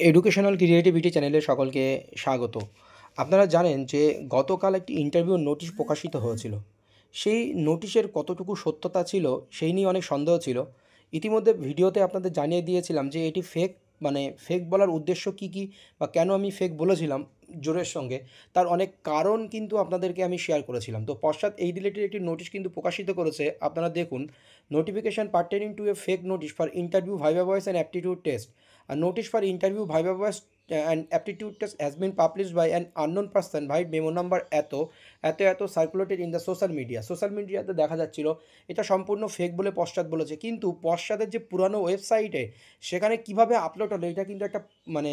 Educational creativity চ্যানেলে সকলকে স্বাগত। আপনারা জানেন যে গতকাল একটি ইন্টারভিউর নোটিশ প্রকাশিত হয়েছিল। সেই নোটিশের কতটুকু সত্যতা ছিল সেই নিয়ে অনেক সন্দেহ ছিল। ইতিমধ্যে ভিডিওতে আপনাদের জানিয়ে দিয়েছিলাম যে এটি ফেক, মানে ফেক বলার উদ্দেশ্য কী, কী বা কেন আমি ফেক বলেছিলাম জোরের সঙ্গে, তার অনেক কারণ কিন্তু আপনাদেরকে আমি শেয়ার করেছিলাম। তো পশ্চাৎ এই রিলেটেড একটি নোটিশ কিন্তু প্রকাশিত করেছে। আপনারা দেখুন, notification pertaining to A fake notice for interview viva voice and aptitude test. A notice for interview viva voice and aptitude test has been published by an unknown person by memo number এত circulated in the social মিডিয়াতে দেখা যাচ্ছিল এটা সম্পূর্ণ fake বলে পশ্চাৎ বলেছে, কিন্তু পশ্চাতের যে পুরানো ওয়েবসাইটে সেখানে কিভাবে আপলোড হলো এটা কিন্তু একটা মানে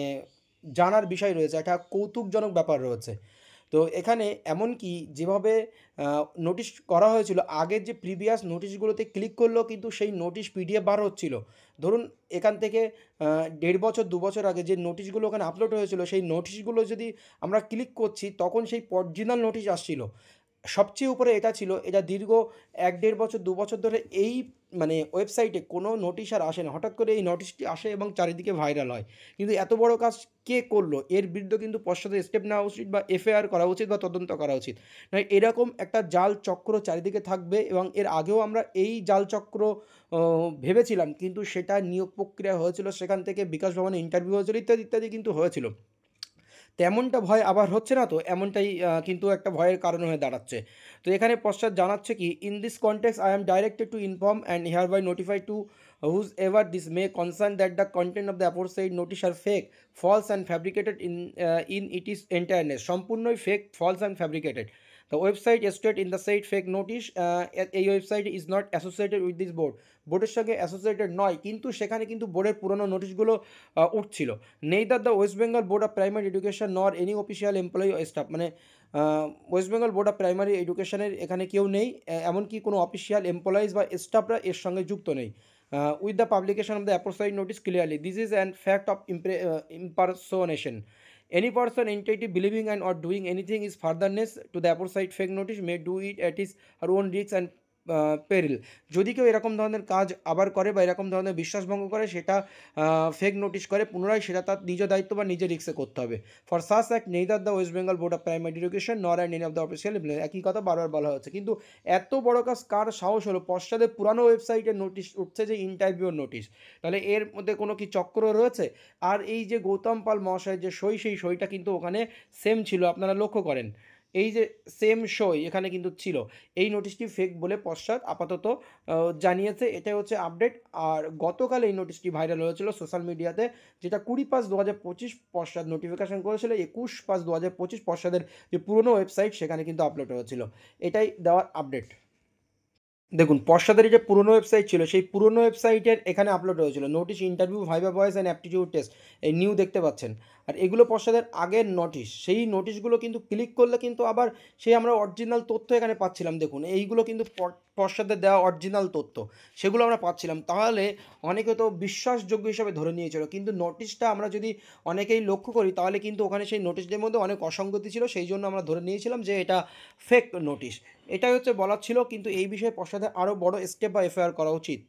জানার বিষয় রয়েছে, একটা কৌতুকজনক ব্যাপার রয়েছে। তো এখানে এমনকি যেভাবে নোটিশ করা হয়েছিল, আগের যে প্রিভিয়াস নোটিশগুলোতে ক্লিক করলেও কিন্তু সেই নোটিশ পিডিএফ বার হচ্ছিল। ধরুন এখান থেকে ১.৫ বছর ২ বছর আগে যে নোটিশগুলো ওখানে আপলোড হয়েছিল সেই নোটিশগুলো যদি আমরা ক্লিক করছি তখন সেই অরিজিনাল নোটিশ আসছিল। সবচেয়ে উপরে এটা ছিল, এটা দীর্ঘ ১-১.৫ বছর ২ বছর ধরে এই মানে ওয়েবসাইটে কোনো নোটিশ আর আসে না। হঠাৎ করে এই নোটিশটি আসে এবং চারিদিকে ভাইরাল হয়। কিন্তু এত বড় কাজ কে করলো? এর বিরুদ্ধে কিন্তু পশ্চাতে স্টেপ নেওয়া উচিত বা এফআইআর করা উচিত বা তদন্ত করা উচিত। নয় এরকম একটা জাল চক্র চারিদিকে থাকবে এবং এর আগেও আমরা এই জাল চক্র অ ভেবেছিলাম, কিন্তু সেটা নিয়োগ প্রক্রিয়া হয়েছিল, সেখান থেকে বিকাশ ভবনে ইন্টারভিউ হয়েছিল, ইত্যাদি, ইত্যাদি কিন্তু হয়েছিল। তেমনটা ভয় আবার হচ্ছে না তো? এমনটাই কিন্তু একটা ভয়ের কারণ হয়ে দাঁড়াচ্ছে। তো এখানে পশ্চাৎ জানাচ্ছে কি, "in this context I am directed to inform and hereby notify to whosoever this may concern that the content of the aforesaid notice are fake, false and fabricated in its entireness." সম্পূর্ণই fake, false and fabricated. The website stated in the said fake notice, এই website is not associated with this board. বোর্ডের সঙ্গে associated নয়, কিন্তু সেখানে কিন্তু বোর্ডের পুরনো নোটিশগুলো উঠছিল। Neither the West Bengal board of primary education nor any official employee ও স্টাফ, মানে West Bengal board of primary এডুকেশনের এখানে কেউ নেই, এমনকি কোনো অফিসিয়াল এমপ্লয়িজ বা স্টাফরা এর সঙ্গে যুক্ত নেই। With the publication of the aforesaid notice clearly this is an fact of impersonation. Any person, entity believing and or doing anything is furtherance to the aforesaid fake notice may do it at his her own risk and পেরিল। যদি কেউ এরকম ধরনের কাজ আবার করে বা এরকম ধরনের বিশ্বাসভঙ্গ করে, সেটা ফেক নোটিশ করে, পুনরায় সেটা তার নিজ দায়িত্ব বা নিজের রিস্কে করতে হবে। For such act neither the West Bengal board of primary education nor and any of the official, একই কথা বারবার বলা হচ্ছে। কিন্তু এত বড় কাজ কার সাহস হলো? পশ্চাতে পুরানো ওয়েবসাইটে নোটিশ উঠছে যে ইন্টারভিউর নোটিশ, তাহলে এর মধ্যে কোনো কি চক্র রয়েছে? আর এই যে গৌতম পাল মহাশয়ের যে সই, সেই সইটা কিন্তু ওখানে সেম ছিল, আপনারা লক্ষ্য করেন। এই যে সেম সই এখানে কিন্তু ছিল। এই নোটিশটি ফেক বলে পশ্চাৎ আপাতত জানিয়েছে। এটাই হচ্ছে আপডেট। আর গতকাল এই নোটিশটি ভাইরাল হয়েছিল সোশ্যাল মিডিয়াতে, যেটা 20/5/2025 পশ্চাৎ নোটিফিকেশন করেছিল। 21/5/2025 পশ্চাতের যে পুরনো ওয়েবসাইট সেখানে কিন্তু আপলোড হয়েছিল। এটাই দেওয়ার আপডেট। দেখুন, পশ্চাতের যে পুরনো ওয়েবসাইট ছিল সেই পুরনো ওয়েবসাইটের এখানে আপলোড হয়েছিল notice, interview, viva voice and aptitude test, এই নিউ দেখতে পাচ্ছেন। আর এগুলো পশ্চাতের আগের নোটিশ। সেই নোটিশগুলো কিন্তু ক্লিক করলে কিন্তু আবার সেই আমরা অরিজিনাল তথ্য এখানে পাচ্ছিলাম। দেখুন, এইগুলো কিন্তু পশ্চাতের দেওয়া অরিজিনাল তথ্য, সেগুলো আমরা পাচ্ছিলাম। তাহলে অনেকে তো বিশ্বাসযোগ্য হিসাবে ধরে নিয়েছিল, কিন্তু নোটিশটা আমরা যদি অনেকেই লক্ষ্য করি তাহলে কিন্তু ওখানে সেই নোটিশদের মধ্যে অনেক অসঙ্গতি ছিল, সেই জন্য আমরা ধরে নিয়েছিলাম যে এটা ফেক নোটিশ। এটাই হচ্ছে বলার ছিল, কিন্তু এই বিষয়ে পশ্চাতে আরও বড় স্টেপ বা এফআইআর করা উচিত।